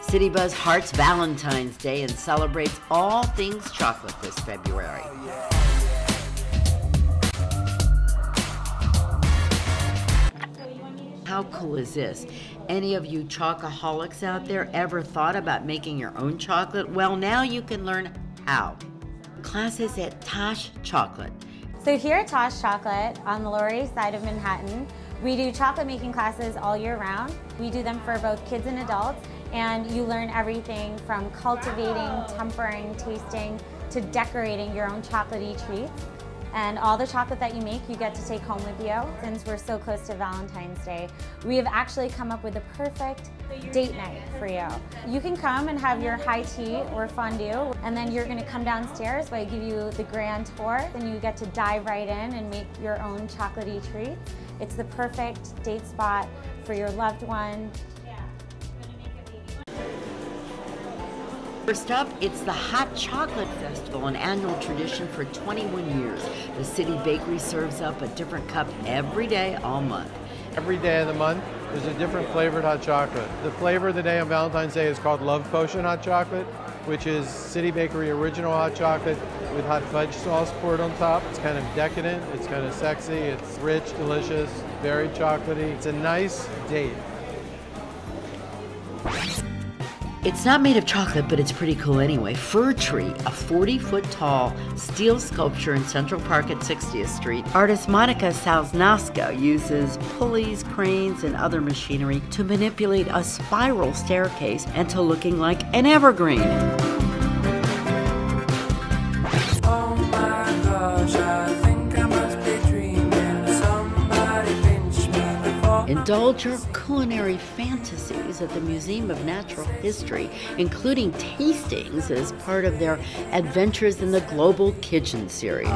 Citybuzz hearts Valentine's Day and celebrates all things chocolate this February. How cool is this? Any of you chocoholics out there ever thought about making your own chocolate? Well, now you can learn how. Classes at Tosh Chocolate. So here at Tosh Chocolate on the Lower East Side of Manhattan, we do chocolate making classes all year round. We do them for both kids and adults, and you learn everything from cultivating, tempering, tasting, to decorating your own chocolatey treats. And all the chocolate that you make, you get to take home with you. Since we're so close to Valentine's Day, we have actually come up with the perfect date night for you. You can come and have your high tea or fondue, and then you're gonna come downstairs where I give you the grand tour, and you get to dive right in and make your own chocolatey treats. It's the perfect date spot for your loved one. First up, it's the Hot Chocolate Festival, an annual tradition for 21 years. The City Bakery serves up a different cup every day, all month. Every day of the month, there's a different flavored hot chocolate. The flavor of the day on Valentine's Day is called Love Potion Hot Chocolate, which is City Bakery original hot chocolate with hot fudge sauce poured on top. It's kind of decadent, it's kind of sexy, it's rich, delicious, very chocolatey. It's a nice date. It's not made of chocolate, but it's pretty cool anyway. Fir Tree, a 40-foot tall steel sculpture in Central Park at 60th Street. Artist Monica Salznaska uses pulleys, cranes, and other machinery to manipulate a spiral staircase into looking like an evergreen. Oh my gosh, I think I must be dreaming. Somebody pinched me before. Indulge your culinary fantasies at the Museum of Natural History, including tastings as part of their Adventures in the Global Kitchen series.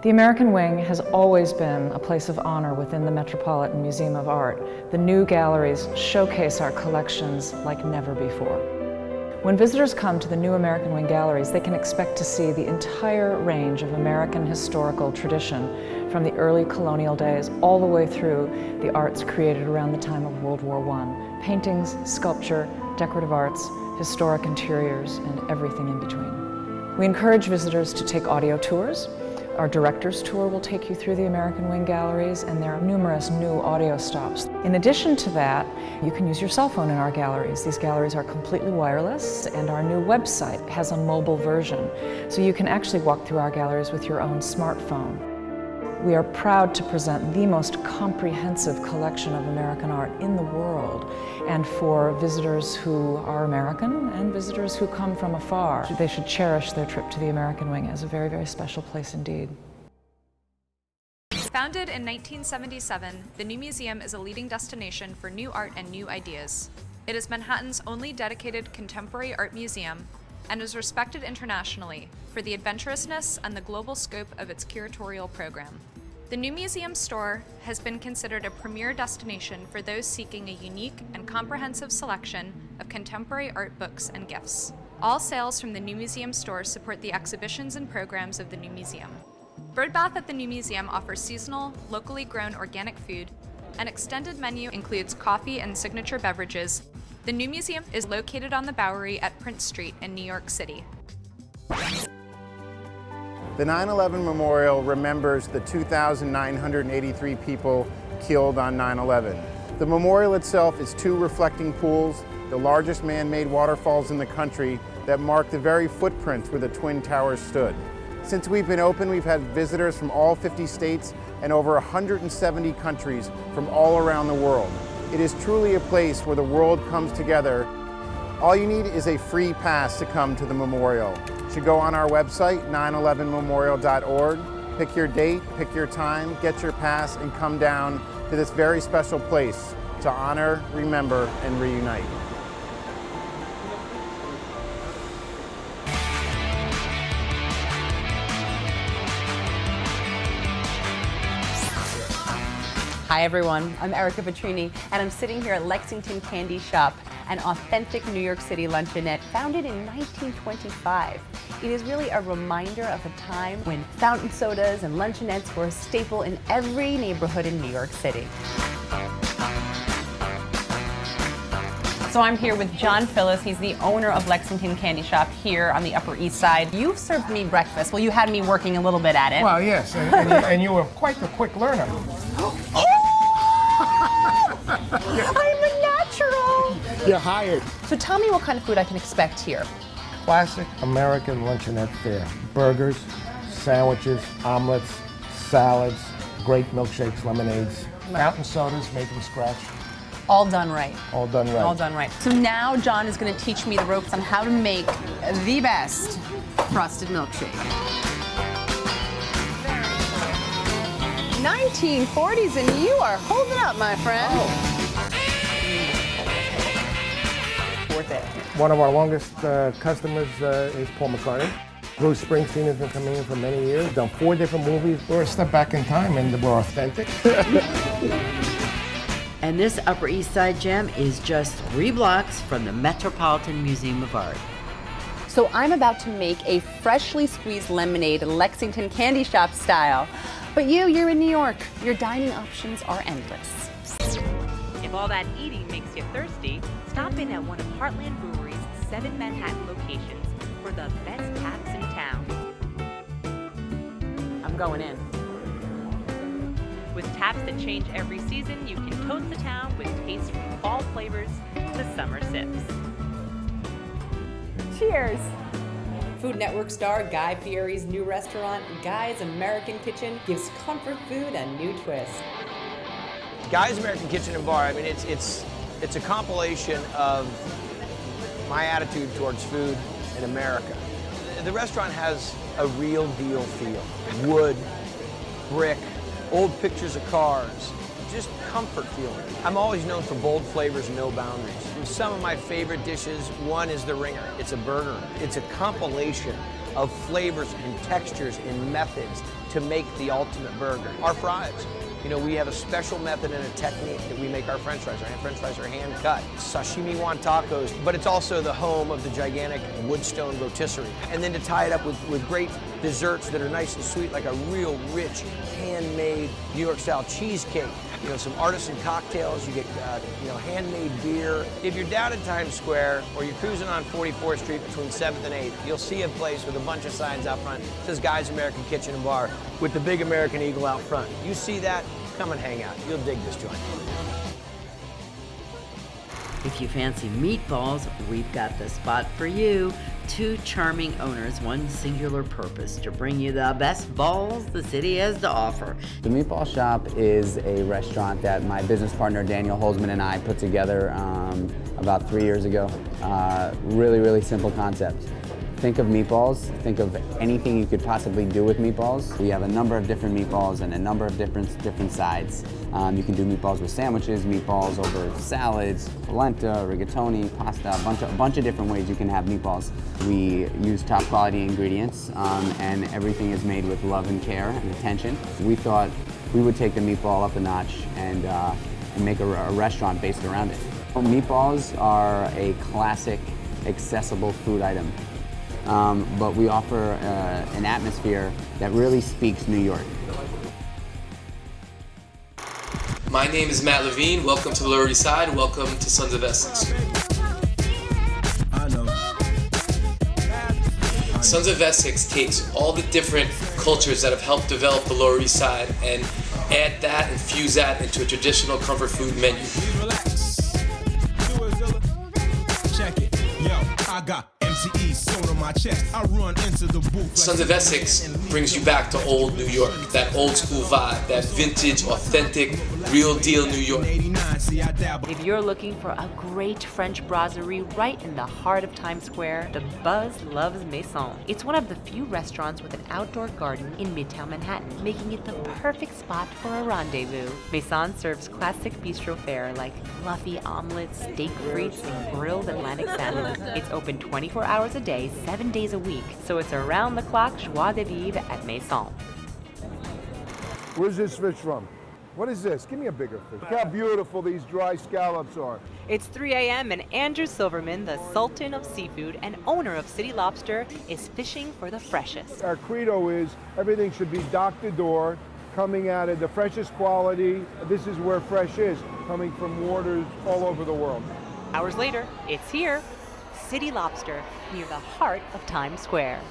The American Wing has always been a place of honor within the Metropolitan Museum of Art. The new galleries showcase our collections like never before. When visitors come to the new American Wing galleries, they can expect to see the entire range of American historical tradition, from the early colonial days all the way through the arts created around the time of World War I. Paintings, sculpture, decorative arts, historic interiors, and everything in between. We encourage visitors to take audio tours. Our director's tour will take you through the American Wing galleries, and there are numerous new audio stops. In addition to that, you can use your cell phone in our galleries. These galleries are completely wireless, and our new website has a mobile version, so you can actually walk through our galleries with your own smartphone. We are proud to present the most comprehensive collection of American art in the world. And for visitors who are American and visitors who come from afar, they should cherish their trip to the American Wing as a very, very special place indeed. Founded in 1977, the new museum is a leading destination for new art and new ideas. It is Manhattan's only dedicated contemporary art museum and is respected internationally for the adventurousness and the global scope of its curatorial program. The new museum store has been considered a premier destination for those seeking a unique and comprehensive selection of contemporary art books and gifts. All sales from the new museum store support the exhibitions and programs of the new museum. Birdbath at the new museum offers seasonal, locally grown organic food. An extended menu includes coffee and signature beverages. The new museum is located on the Bowery at Prince Street in New York City. The 9/11 Memorial remembers the 2,983 people killed on 9/11. The memorial itself is 2 reflecting pools, the largest man-made waterfalls in the country that mark the very footprints where the Twin Towers stood. Since we've been open, we've had visitors from all 50 states and over 170 countries from all around the world. It is truly a place where the world comes together. All you need is a free pass to come to the memorial. You should go on our website, 911memorial.org, pick your date, pick your time, get your pass, and come down to this very special place to honor, remember, and reunite. Hi everyone, I'm Erica Petrini and I'm sitting here at Lexington Candy Shop an authentic New York City luncheonette founded in 1925. It is really a reminder of a time when fountain sodas and luncheonettes were a staple in every neighborhood in New York City. So I'm here with John Phyllis. He's the owner of Lexington Candy Shop here on the Upper East Side. You've served me breakfast. Well, you had me working a little bit at it. Well, yes, and you were quite the quick learner. I'm a natural! You're hired. So tell me what kind of food I can expect here. Classic American luncheonette fare. Burgers, sandwiches, omelets, salads, great milkshakes, lemonades, fountain sodas made from scratch. All done right. All done right. All done right. So now John is going to teach me the ropes on how to make the best frosted milkshake. 1940s and you are holding up, my friend. Worth it. One of our longest customers is Paul McCartney. Bruce Springsteen has been coming in for many years, done 4 different movies. We're a step back in time and we're authentic. And this Upper East Side gem is just 3 blocks from the Metropolitan Museum of Art. So I'm about to make a freshly squeezed lemonade Lexington Candy Shop style. But you're in New York. Your dining options are endless. If all that eating makes you thirsty, stop in at one of Heartland Brewery's 7 Manhattan locations for the best taps in town. I'm going in. With taps that change every season, you can toast the town with tastes from fall flavors to summer sips. Cheers! Food Network star Guy Fieri's new restaurant, Guy's American Kitchen, gives comfort food a new twist. Guy's American Kitchen and Bar, I mean, it's a compilation of my attitude towards food in America. The restaurant has a real deal feel. Wood, brick, old pictures of cars, just comfort feeling. I'm always known for bold flavors and no boundaries. And some of my favorite dishes, one is the Ringer. It's a burger. It's a compilation of flavors and textures and methods to make the ultimate burger. Our fries. You know, we have a special method and a technique that we make our French fries. Our French fries are hand cut. Sashimi wan tacos, but it's also the home of the gigantic Woodstone rotisserie. And then to tie it up with great desserts that are nice and sweet, like a real rich, handmade New York style cheesecake. You know, some artisan cocktails, you get, handmade beer. If you're down in Times Square or you're cruising on 44th Street between 7th and 8th, you'll see a place with a bunch of signs out front that says Guy's American Kitchen and Bar with the big American Eagle out front. You see that, come and hang out. You'll dig this joint. If you fancy meatballs, we've got the spot for you. 2 charming owners, one singular purpose, to bring you the best balls the city has to offer. The Meatball Shop is a restaurant that my business partner Daniel Holzman and I put together about 3 years ago. Really, really simple concept. Think of meatballs, think of anything you could possibly do with meatballs. We have a number of different meatballs and a number of different sides. You can do meatballs with sandwiches, meatballs over salads, polenta, rigatoni, pasta, a bunch of different ways you can have meatballs. We use top quality ingredients and everything is made with love and care and attention. We thought we would take the meatball up a notch and make a restaurant based around it. Meatballs are a classic, accessible food item. But we offer an atmosphere that really speaks New York. My name is Matt Levine. Welcome to the Lower East Side. Welcome to Sons of Essex. Sons of Essex takes all the different cultures that have helped develop the Lower East Side and add that and fuse that into a traditional comfort food menu. Check it. Yo, I got sewn on my chest. I run into the booth. Sons of Essex brings you back to old New York, that old school vibe, that vintage, authentic, real deal New York. If you're looking for a great French brasserie right in the heart of Times Square, the Buzz loves Maison. It's one of the few restaurants with an outdoor garden in Midtown Manhattan, making it the perfect spot for a rendezvous. Maison serves classic bistro fare like fluffy omelets, steak frites, and grilled Atlantic salmon. It's open 24 hours a day, 7 days a week, so it's around-the-clock joie de vivre at Maison. Where's this fish from? What is this? Give me a bigger fish. Look how beautiful these dry scallops are. It's 3 a.m. and Andrew Silverman, the Sultan of Seafood and owner of City Lobster, is fishing for the freshest. Our credo is everything should be dock to door, coming out of the freshest quality. This is where fresh is, coming from waters all over the world. Hours later, it's here, City Lobster, near the heart of Times Square.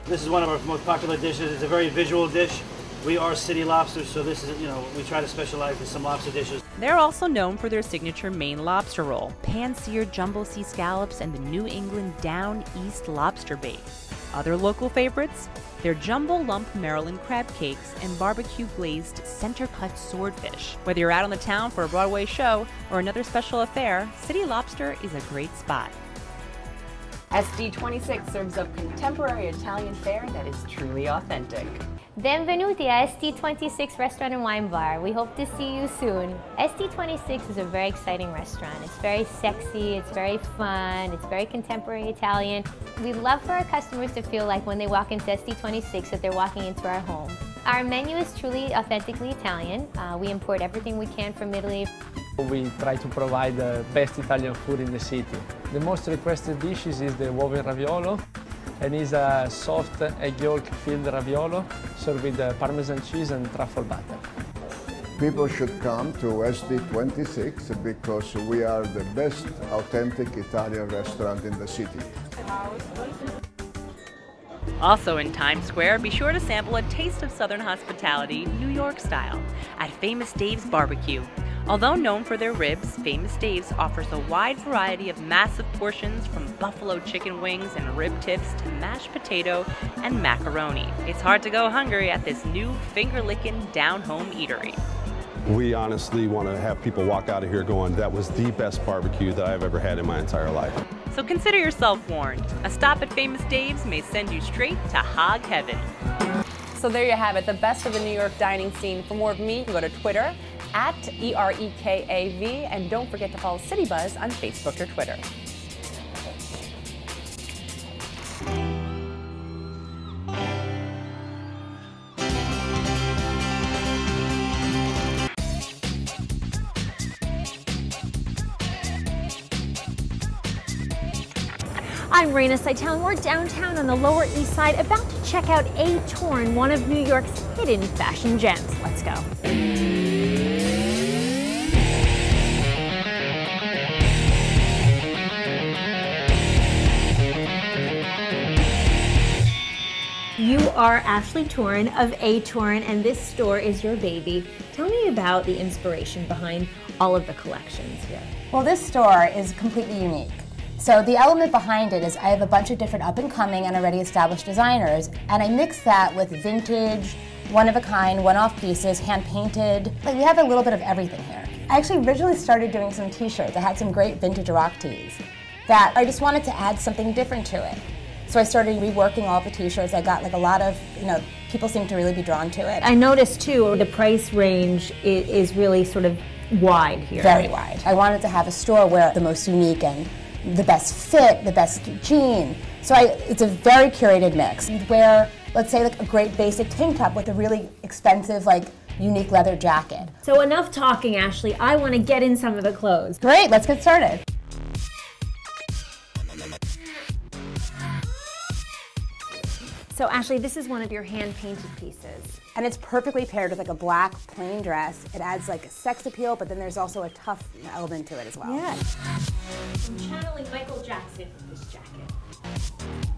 This is one of our most popular dishes. It's a very visual dish. We are City Lobster, so this is, we try to specialize in some lobster dishes. They're also known for their signature Maine lobster roll, pan-seared jumbo sea scallops, and the New England Down East lobster bait. Other local favorites? Their jumbo lump Maryland crab cakes and barbecue glazed center-cut swordfish. Whether you're out on the town for a Broadway show or another special affair, City Lobster is a great spot. SD26 serves up contemporary Italian fare that is truly authentic. Benvenuti a SD26 Restaurant and Wine Bar. We hope to see you soon. SD26 is a very exciting restaurant. It's very sexy, it's very fun, it's very contemporary Italian. We love for our customers to feel like when they walk into SD26 that they're walking into our home. Our menu is truly authentically Italian. We import everything we can from Italy. We try to provide the best Italian food in the city. The most requested dishes is the uovo in raviolo, and is a soft egg yolk filled raviolo served with Parmesan cheese and truffle butter. People should come to SD26 because we are the best authentic Italian restaurant in the city. Also in Times Square, be sure to sample a taste of Southern hospitality, New York style, at Famous Dave's Barbecue. Although known for their ribs, Famous Dave's offers a wide variety of massive portions from buffalo chicken wings and rib tips to mashed potato and macaroni. It's hard to go hungry at this new finger-licking down-home eatery. We honestly want to have people walk out of here going, that was the best barbecue that I've ever had in my entire life. So consider yourself warned. A stop at Famous Dave's may send you straight to hog heaven. So there you have it, the best of the New York dining scene. For more of me, you can go to Twitter @EREKAV, and don't forget to follow Citybuzz on Facebook or Twitter. I'm Raina Seitel. We're downtown on the Lower East Side about to check out A Torn, one of New York's hidden fashion gems. Let's go. You are Ashley Torn of A Torn, and this store is your baby. Tell me about the inspiration behind all of the collections here. Well, this store is completely unique. So the element behind it is I have a bunch of different up-and-coming and already established designers, and I mix that with vintage, one-of-a-kind, one-off pieces, hand-painted. Like, we have a little bit of everything here. I actually originally started doing some t-shirts. I had some great vintage rock tees that I just wanted to add something different to it. So I started reworking all the t-shirts. I got like a lot of, people seem to really be drawn to it. I noticed too, the price range is really sort of wide here. Very wide. I wanted to have a store where the most unique and the best fit, the best jean. So it's a very curated mix. You'd wear, let's say, like a great basic tank top with a really expensive, unique leather jacket. So enough talking, Ashley. I want to get in some of the clothes. Great, let's get started. So Ashley, this is one of your hand-painted pieces. And it's perfectly paired with like a black plain dress. It adds like a sex appeal, but then there's also a tough element to it as well. Yes. I'm channeling Michael Jackson with this jacket.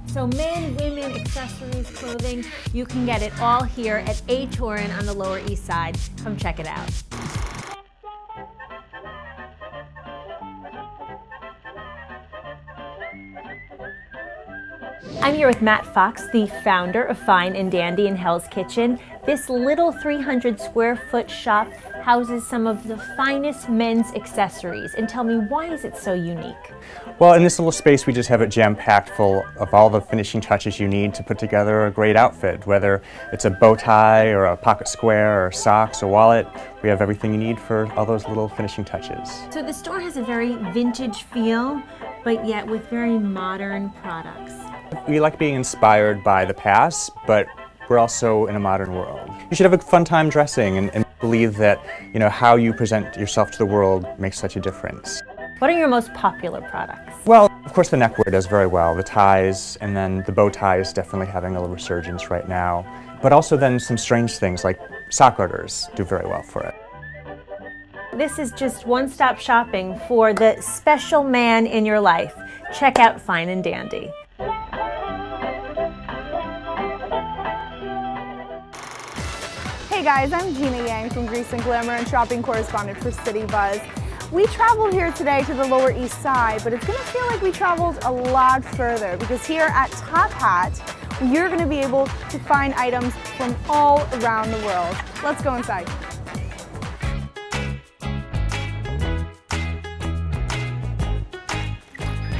So men, women, accessories, clothing, you can get it all here at A Torn on the Lower East Side. Come check it out. I'm here with Matt Fox, the founder of Fine and Dandy in Hell's Kitchen. This little 300 square foot shop houses some of the finest men's accessories. And tell me, why is it so unique? Well, in this little space, we just have it jam-packed full of all the finishing touches you need to put together a great outfit. Whether it's a bow tie or a pocket square or socks or wallet, we have everything you need for all those little finishing touches. So the store has a very vintage feel, but yet with very modern products. We like being inspired by the past, but we're also in a modern world. You should have a fun time dressing and Believe that, how you present yourself to the world makes such a difference. What are your most popular products? Well, of course the neckwear does very well, the ties, and then the bow tie is definitely having a resurgence right now. But also then some strange things like sock garters do very well for it. This is just one-stop shopping for the special man in your life. Check out Fine and Dandy. Hey guys, I'm Gina Yang from Grease and Glamour and shopping correspondent for Citybuzz. We traveled here today to the Lower East Side, but it's going to feel like we traveled a lot further because here at Top Hat, you're going to be able to find items from all around the world. Let's go inside.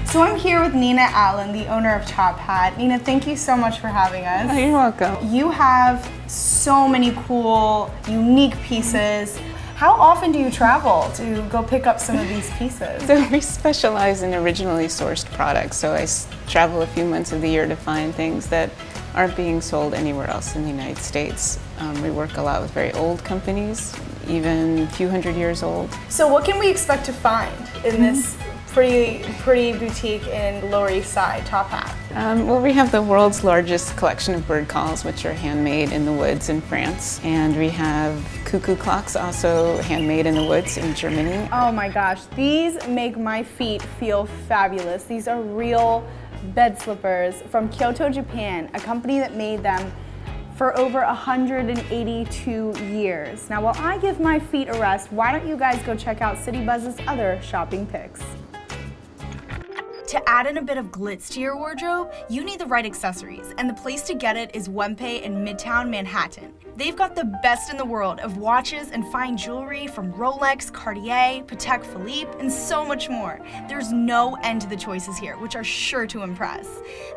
So I'm here with Nina Allen, the owner of Top Hat. Nina, thank you so much for having us. Oh, you're welcome. You have so many cool, unique pieces. How often do you travel to go pick up some of these pieces? So we specialize in originally sourced products, so I travel a few months of the year to find things that aren't being sold anywhere else in the United States. We work a lot with very old companies, even a few hundred years old. So what can we expect to find in this pretty boutique in Lower East Side, Top Hat? Well, we have the world's largest collection of bird calls, which are handmade in the woods in France. And we have cuckoo clocks, also handmade in the woods in Germany. Oh my gosh, these make my feet feel fabulous. These are real bed slippers from Kyoto, Japan, a company that made them for over 182 years. Now, while I give my feet a rest, why don't you guys go check out Citybuzz's other shopping picks? To add in a bit of glitz to your wardrobe, you need the right accessories, and the place to get it is Wempe in Midtown Manhattan. They've got the best in the world of watches and fine jewelry from Rolex, Cartier, Patek Philippe, and so much more. There's no end to the choices here, which are sure to impress.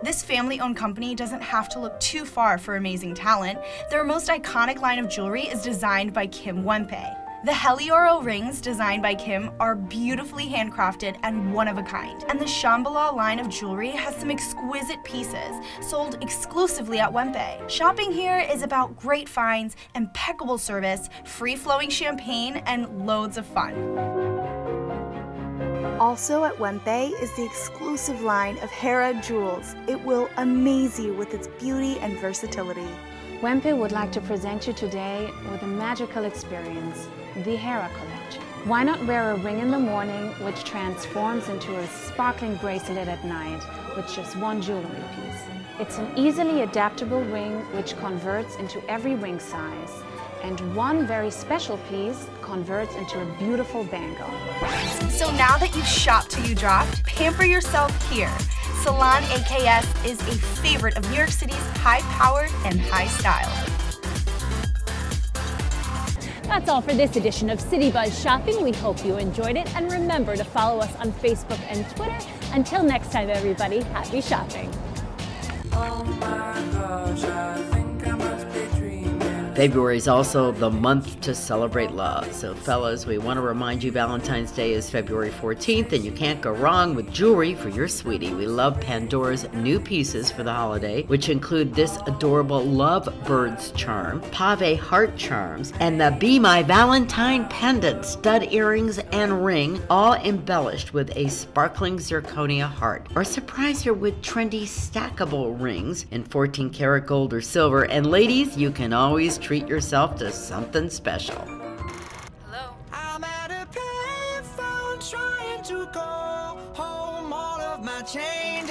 This family-owned company doesn't have to look too far for amazing talent. Their most iconic line of jewelry is designed by Kim Wempe. The Helioro rings, designed by Kim, are beautifully handcrafted and one of a kind. And the Shambhala line of jewelry has some exquisite pieces, sold exclusively at Wempe. Shopping here is about great finds, impeccable service, free-flowing champagne, and loads of fun. Also at Wempe is the exclusive line of Hera jewels. It will amaze you with its beauty and versatility. Wempe would like to present you today with a magical experience, the Hera collection. Why not wear a ring in the morning which transforms into a sparkling bracelet at night with just one jewelry piece? It's an easily adaptable ring which converts into every ring size, and one very special piece converts into a beautiful bangle. So now that you've shopped till you dropped, pamper yourself here. Salon AKS is a favorite of New York City's high-powered and high-style. That's all for this edition of Citybuzz Shopping. We hope you enjoyed it, and remember to follow us on Facebook and Twitter. Until next time, everybody, happy shopping. Oh my gosh, I think I must be dreaming. February is also the month to celebrate love. So fellas, we want to remind you Valentine's Day is February 14th, and you can't go wrong with jewelry for your sweetie. We love Pandora's new pieces for the holiday, which include this adorable Love Birds charm, Pave heart charms, and the Be My Valentine pendant, stud earrings and ring, all embellished with a sparkling zirconia heart. Or surprise her with trendy stackable rings in 14 karat gold or silver. And ladies, you can always treat yourself to something special. Hello? I'm at a payphone trying to call home all of my change.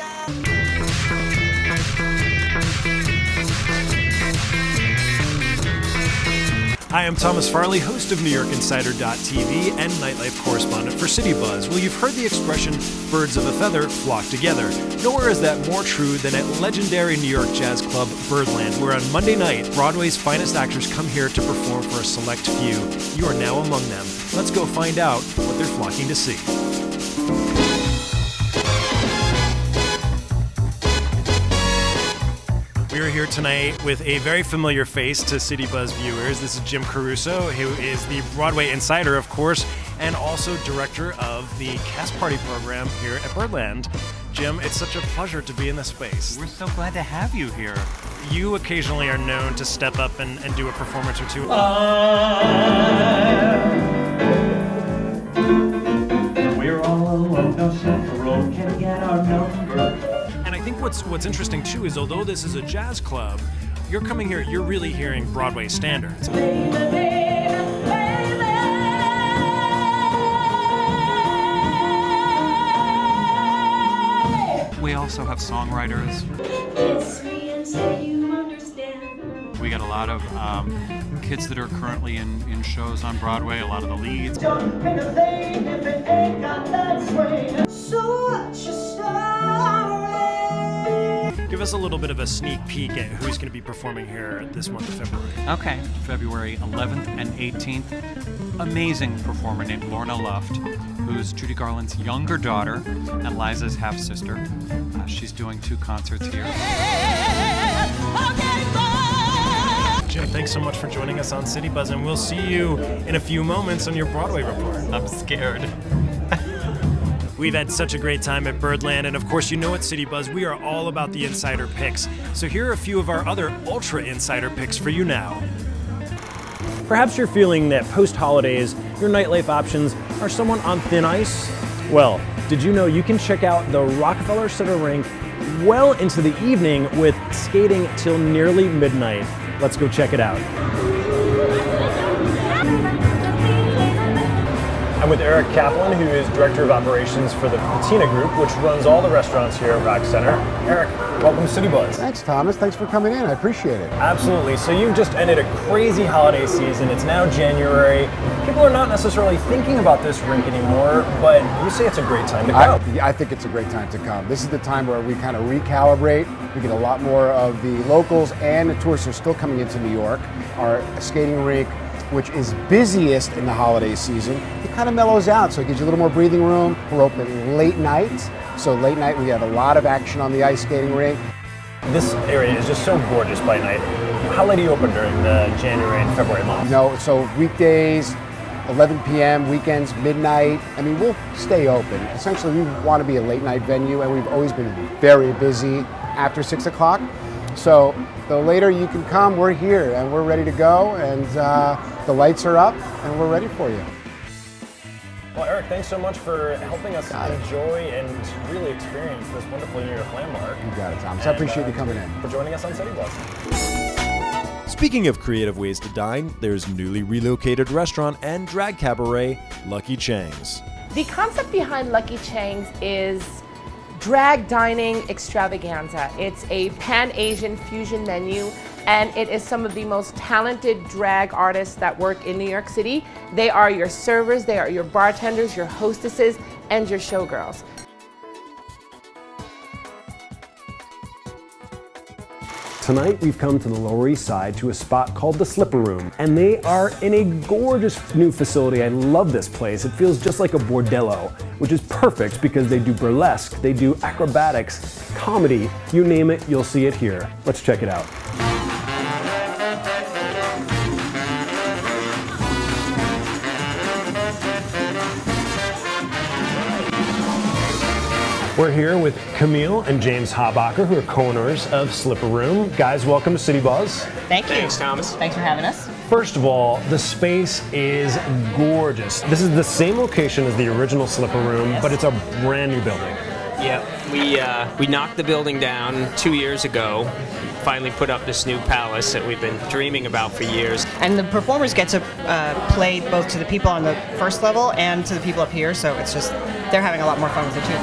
Hi, I'm Thomas Farley, host of NewYorkInsider.tv and nightlife correspondent for Citybuzz. Well, you've heard the expression, birds of a feather flock together. Nowhere is that more true than at legendary New York jazz club Birdland, where on Monday night, Broadway's finest actors come here to perform for a select few. You are now among them. Let's go find out what they're flocking to see. We're here tonight with a very familiar face to Citybuzz viewers. This is Jim Caruso, who is the Broadway Insider, of course, and also director of the Cast Party program here at Birdland. Jim, it's such a pleasure to be in this space. We're so glad to have you here. you occasionally are known to step up and do a performance or two. We're all alone, no central road can get our number. And I think what's interesting too is although this is a jazz club, you're coming here, you're really hearing Broadway standards. We also have songwriters. We got a lot of kids that are currently in shows on Broadway, a lot of the leads. Give us a little bit of a sneak peek at who's going to be performing here this month of February. Okay, February 11th and 18th. Amazing performer named Lorna Luft, who's Judy Garland's younger daughter and Liza's half-sister. She's doing 2 concerts here. Jim, thanks so much for joining us on Citybuzz, and we'll see you in a few moments on your Broadway report. I'm scared. We've had such a great time at Birdland, and of course, you know at Citybuzz, we are all about the insider picks. So here are a few of our other ultra insider picks for you now. Perhaps you're feeling that post-holidays, your nightlife options are somewhat on thin ice? Well, did you know you can check out the Rockefeller Center Rink well into the evening with skating till nearly midnight? Let's go check it out. I'm with Eric Kaplan, who is Director of Operations for the Patina Group, which runs all the restaurants here at Rock Center. Eric, welcome to Citybuzz. Thanks, Thomas. Thanks for coming in. I appreciate it. Absolutely. So you've just ended a crazy holiday season. It's now January. People are not necessarily thinking about this rink anymore, but you say it's a great time to come. I think it's a great time to come. This is the time where we kind of recalibrate. We get a lot more of the locals and the tourists are still coming into New York. Our skating rink, which is busiest in the holiday season, it kind of mellows out, so it gives you a little more breathing room. We're open late night, so late night we have a lot of action on the ice skating rink. This area is just so gorgeous by night. How late do you open during the January and February months? You know, so weekdays, 11 p.m., weekends, midnight. I mean, we'll stay open. Essentially, we want to be a late night venue, and we've always been very busy after 6 o'clock. So the later you can come, we're here and we're ready to go, and the lights are up and we're ready for you. Well, Eric, thanks so much for helping us enjoy and really experience this wonderful New York landmark. You got it, Thomas. I appreciate you coming in. For joining us on Citybuzz. Speaking of creative ways to dine, there's newly relocated restaurant and drag cabaret, Lucky Chang's. The concept behind Lucky Chang's is drag dining extravaganza. It's a Pan-Asian fusion menu, and it is some of the most talented drag artists that work in New York City. They are your servers, they are your bartenders, your hostesses, and your showgirls. Tonight we've come to the Lower East Side to a spot called the Slipper Room, and they are in a gorgeous new facility. I love this place. It feels just like a bordello, which is perfect because they do burlesque, they do acrobatics, comedy, you name it, you'll see it here. Let's check it out. We're here with Camille and James Habacher, who are co-owners of Slipper Room. Guys, welcome to Citybuzz. Thank you. Thanks, Thomas. Thanks for having us. First of all, the space is gorgeous. This is the same location as the original Slipper Room, but it's a brand new building. Yeah, we knocked the building down 2 years ago. Finally put up this new palace that we've been dreaming about for years. And the performers get to play both to the people on the first level and to the people up here, so it's just, they're having a lot more fun with it too.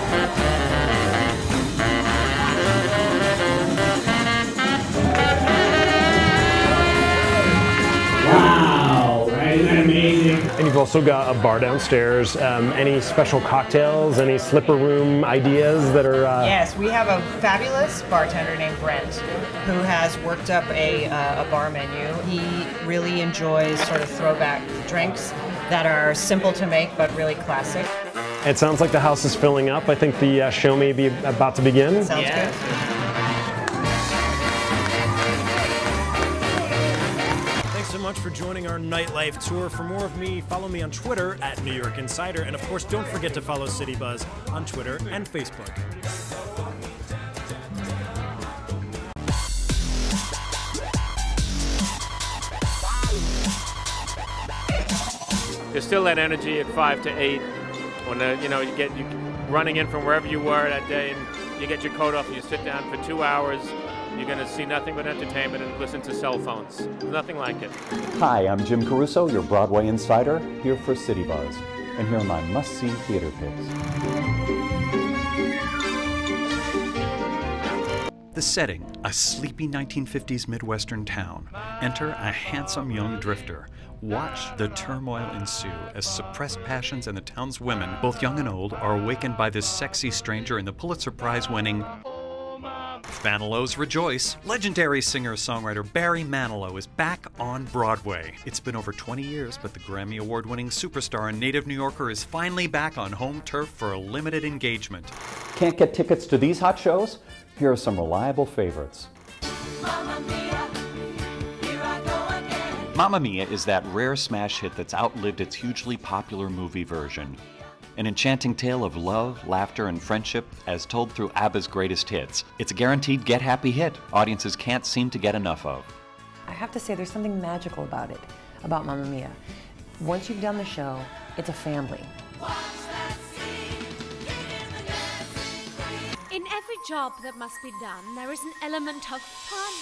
Wow, isn't that amazing? And you've also got a bar downstairs. Any special cocktails, any Slipper Room ideas that are... Yes, we have a fabulous bartender named Brent who has worked up a bar menu. He really enjoys sort of throwback drinks that are simple to make but really classic. It sounds like the house is filling up. I think the show may be about to begin. Sounds good. Thanks so much for joining our nightlife tour. For more of me, follow me on Twitter at New York Insider. And of course, don't forget to follow Citybuzz on Twitter and Facebook. there's still that energy at 5 to 8 when you running in from wherever you were that day, and you get your coat off and you sit down for 2 hours. You're going to see nothing but entertainment and listen to cell phones. There's nothing like it. Hi, I'm Jim Caruso, your Broadway insider, here for Citybuzz. And here are my must-see theater picks. The setting, a sleepy 1950s Midwestern town. Enter a handsome young drifter. Watch the turmoil ensue as suppressed passions and the town's women, both young and old, are awakened by this sexy stranger in the Pulitzer Prize-winning Manilow's Rejoice. Legendary singer-songwriter Barry Manilow is back on Broadway. It's been over 20 years, but the Grammy Award-winning superstar and native New Yorker is finally back on home turf for a limited engagement. Can't get tickets to these hot shows? Here are some reliable favorites. Mamma Mia is that rare smash hit that's outlived its hugely popular movie version. An enchanting tale of love, laughter, and friendship as told through ABBA's greatest hits. It's a guaranteed get-happy hit audiences can't seem to get enough of. I have to say there's something magical about it, about Mamma Mia. Once you've done the show, it's a family. In every job that must be done, there is an element of fun.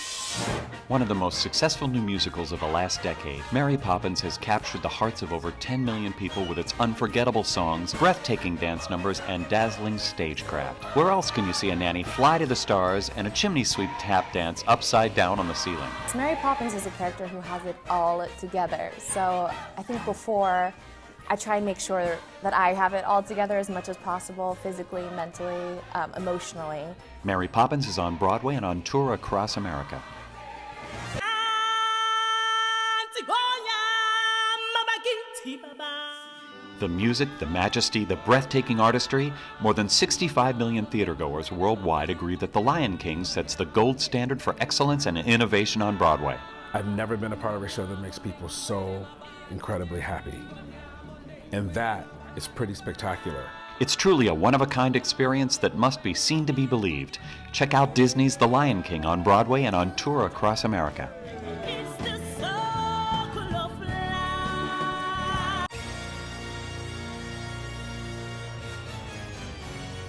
One of the most successful new musicals of the last decade, Mary Poppins has captured the hearts of over 10 million people with its unforgettable songs, breathtaking dance numbers, and dazzling stagecraft. Where else can you see a nanny fly to the stars and a chimney sweep tap dance upside down on the ceiling? Mary Poppins is a character who has it all together. So I think before, I try and make sure that I have it all together as much as possible, physically, mentally, emotionally. Mary Poppins is on Broadway and on tour across America. The music, the majesty, the breathtaking artistry, more than 65 million theatergoers worldwide agree that The Lion King sets the gold standard for excellence and innovation on Broadway. I've never been a part of a show that makes people so incredibly happy. And that is pretty spectacular. It's truly a one-of-a-kind experience that must be seen to be believed. Check out Disney's The Lion King on Broadway and on tour across America.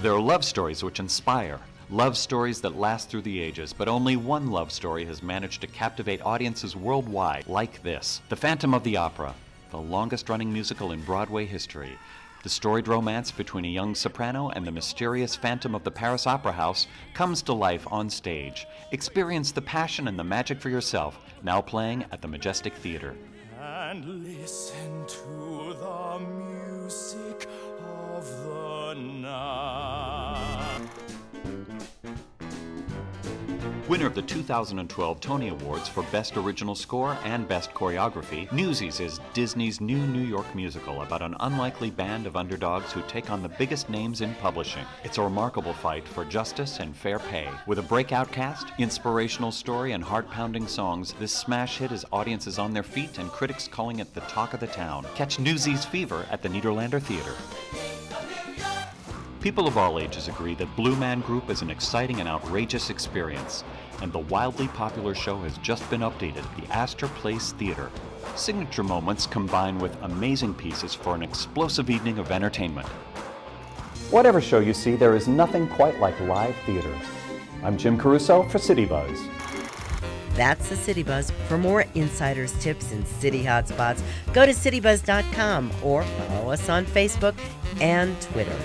There are love stories which inspire, love stories that last through the ages, but only one love story has managed to captivate audiences worldwide like this. The Phantom of the Opera, the longest-running musical in Broadway history. The storied romance between a young soprano and the mysterious phantom of the Paris Opera House comes to life on stage. Experience the passion and the magic for yourself, now playing at the Majestic Theater. And listen to the music of the night. Winner of the 2012 Tony Awards for Best Original Score and Best Choreography, Newsies is Disney's new New York musical about an unlikely band of underdogs who take on the biggest names in publishing. It's a remarkable fight for justice and fair pay. With a breakout cast, inspirational story, and heart-pounding songs, this smash hit has audiences on their feet and critics calling it the talk of the town. Catch Newsies Fever at the Nederlander Theater. People of all ages agree that Blue Man Group is an exciting and outrageous experience, and the wildly popular show has just been updated at the Astor Place Theater. Signature moments combine with amazing pieces for an explosive evening of entertainment. Whatever show you see, there is nothing quite like live theater. I'm Jim Caruso for Citybuzz. That's the Citybuzz. For more insiders, tips, and city hotspots, go to citybuzz.com or follow us on Facebook and Twitter.